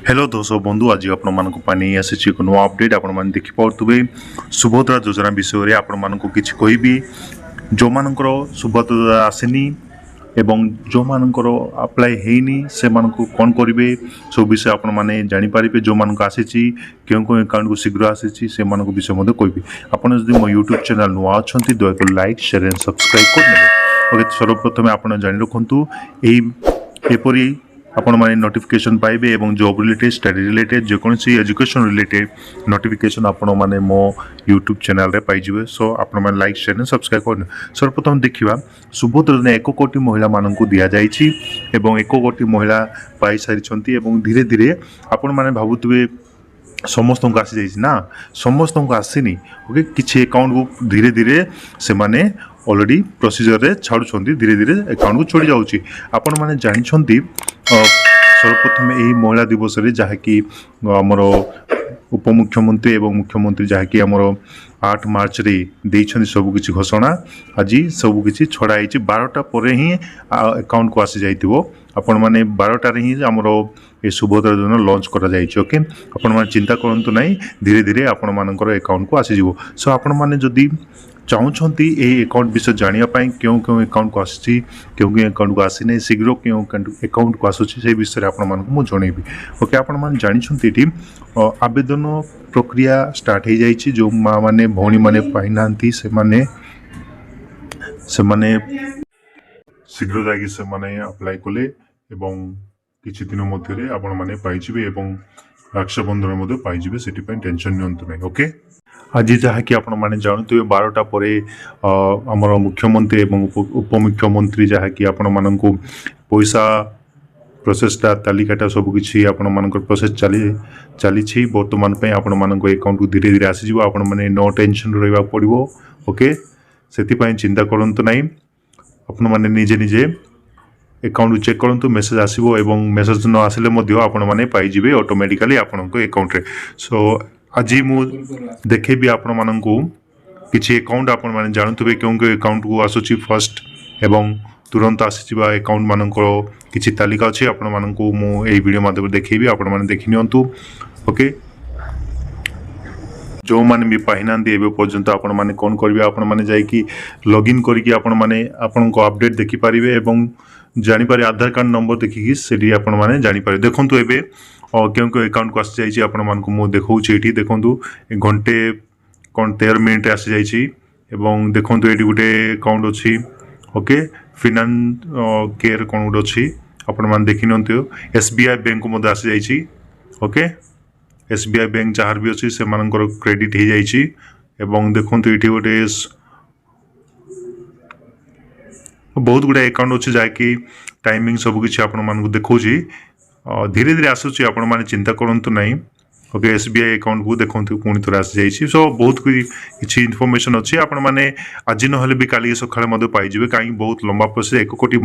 hello दोस्तों बंधु आज आपण मानक पानी आसी एक नुआ अपडेट आपण माने देखि पाउतबे सुभद्रा योजना विषय रे आपण मानक किछि कहबी जो मानकर सुभद्रा आसेनी एवं जो मानकर अप्लाई हेनी से मानक कोन करिवे सब विषय आपण माने जानि पारिबे जो मानक आसीची केउ को अकाउंट को शीघ्र आसीची से मानक विषय मध्ये कहबी आपण जदि मो YouTube चैनल नुआ अछंती दया को लाइक शेयर एंड सब्सक्राइब कर नेबे ओके सर्वप्रथम आपण जानि रखंतु एई एपरी आपण माने नोटिफिकेशन पाइबे एवं जॉब रिलेटेड स्टडी रिलेटेड जेकोसी एजुकेशन रिलेटेड नोटिफिकेशन आपण माने मो यूट्यूब चैनल रे पाइजिबे सो आपण माने लाइक शेयर एंड सब्सक्राइब करन सर्वप्रथम देखिबा सुभद्रा ने 1 कोटी महिला माननकु दिया जाईछि एवं 1 कोटी महिला पाई सारिछंती एवं धीरे धीरे आपण माने भाबुतबे समस्त को आसी जाइछि ना समस्त को आसीनी ओके किछि अकाउंट को धीरे धीरे से माने ऑलरेडी प्रोसीजर रे छाडुछंती धीरे धीरे अकाउंट को छोड़ी जाउछि आपण माने जानिछंती सर्वप्रथम एही महिला दिवस रे जहा कि हमर उपमुख्यमंत्री एवं मुख्यमंत्री जहा कि हमर 8 मार्च रे देइछंती सब किछि घोषणा आज सब किछि छडा आइछि 12टा परे ही अकाउंट को आसी जाइतिबो आपण माने 12टा रे ही हमर ए सुभद्रा योजना लॉन्च करा जाइछि ओके आपण माने चिंता करंतु नाही धीरे धीरे आपण मानकर अकाउंट को आसी जिवो सो आपण माने जदी चाहूँगी ये अकाउंट विषय जानिया क्यों क्यों अकाउंट को आसी क्यों क्यों अकाउंट को आसी नहीं शीघ्र क्यों अकाउंट को आसूँ से विषय आपको जनइबी ओके आपण मैंने जानते आवेदन प्रक्रिया स्टार्ट हो जाइए जो माँ मैंने भौणी मैंने पाई ना से शीघ्र जाकि से अप्लाई कले एवं किछि दिन मध्य आपण मैंने पाइबे एवं रक्षाबंधन पाइबे से टेंशन नियंतु नहीं ओके आज जहाँ कि आपण मैंने जानते 12टा परे आमर मुख्यमंत्री एवं उपमुख्यमंत्री जहाँ कि आपण मानक पैसा प्रोसेसटा तालिकाटा सब किछि आपण मानक प्रोसेस चली बर्तमान पे आपण मानक अकाउंट को धीरे धीरे आसीजिवो आपण माने नो टेंशन रहबा पड़िवो ओके सेति पय चिंता करंतु नाही आपण माने निजे निजे अकाउंट चेक करंतु मेसेज आसीबो एवं मेसेज न आसिले मध्य आपण माने पाई जिवे ऑटोमेटिकली आपनको अकाउंट रे सो आज मु देखेबी आपण माननकु किछि अकाउंट आपण माने जानथुबे क्यों अकाउंट को आसुची फर्स्ट एवं तुरंत आसीबा अकाउंट माननको किछि तालिका अछि आपण माननकु मु एई वीडियो माध्यम देखेबी आपण माने देखि नियंतु ओके जो माने भी पाइनांती एबे पर्यंत आपण माने कोन करबे आपण माने जाय कि लॉगिन करिकि आपण माने आपनको अपडेट देखि पारिबे एवं जानि पारे आधार कार्ड नंबर देखिकि सेडी आपण माने जानि पारे देखंतु एबे क्यों क्यों अकाउंट को आसी जाइए आपण मानक मु देखौछि एठी देखंतु घंटे कोन 13 मिनिट आसी जाइछि एवं देखंतु एठी गुटे अकाउंट अछि ओके फाइनेंस केयर कोन गुटे अछि आपण मान देखिनंतु एसबीआई बैंक को मद आसी जाइछि ओके एसबीआई बैंक जहार भी अछि से मानकर क्रेडिट हे जाइछि एवं देखंतु एठी गुटे बहुत गुडे अकाउंट अछि जाकि टाइमिंग सब किछि आपण मानक देखौछि धीरे धीरे आसूची आपण माने चिंता करंतु नाही ओके एसबीआई अकाउंट को देखंतु पुणी थोड़ा आसी जाइछि सो बहुत किछि इन्फॉर्मेशन अछि आपण माने आज न हले भी काली सखाळे मध्ये पाई जिवे काई बहुत लंबा प्रोसेस 1 कोटी